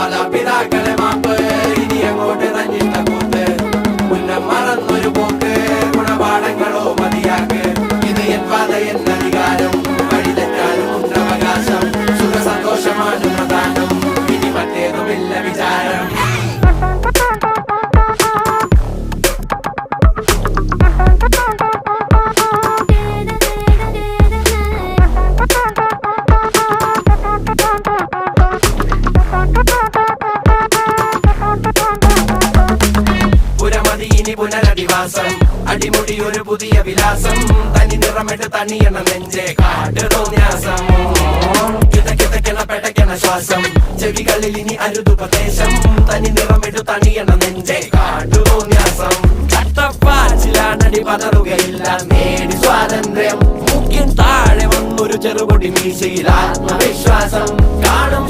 മാതാപിതാക്കളെ മാപ്പ് ഇനി അങ്ങോട്ട് തന്നിട്ട കൂത്ത് മുന്നം മറന്നൊരു പോക്ക് ഗുണപാഠങ്ങളോ മതിയാക്ക് ഇത് എൻ പാത എന്നധികാരം വഴി തെറ്റാനും ഉണ്ടവകാശം സുഖ സന്തോഷമാണ് പ്രധാനം ഇനി മറ്റേതുമില്ല വിചാരം ഇനി പുനരധിവാസം അടിമുടി ഒരു പുതിയ വിലാസം തനി നിറമിട്ട് തണിയണ നെഞ്ചെ കാട്ട് തോന്യാസം കിതക്കിതക്കണ പെടക്കണ ശ്വാസം ചെവികളിൽ ഇനി അരുതുപദേശം തനി നിറമിട്ട് തണിയണ നെഞ്ചെ കാട്ടു തോന്യാസം ചട്ടപ്പാച്ചിലാണടി പതറുകയില്ല നേടി സ്വാതന്ത്ര്യം മുഖ്യൻ താഴെ വന്നൊരു ചെറുപൊടി മീശയിൽ ആത്മവിശ്വാസം കാണും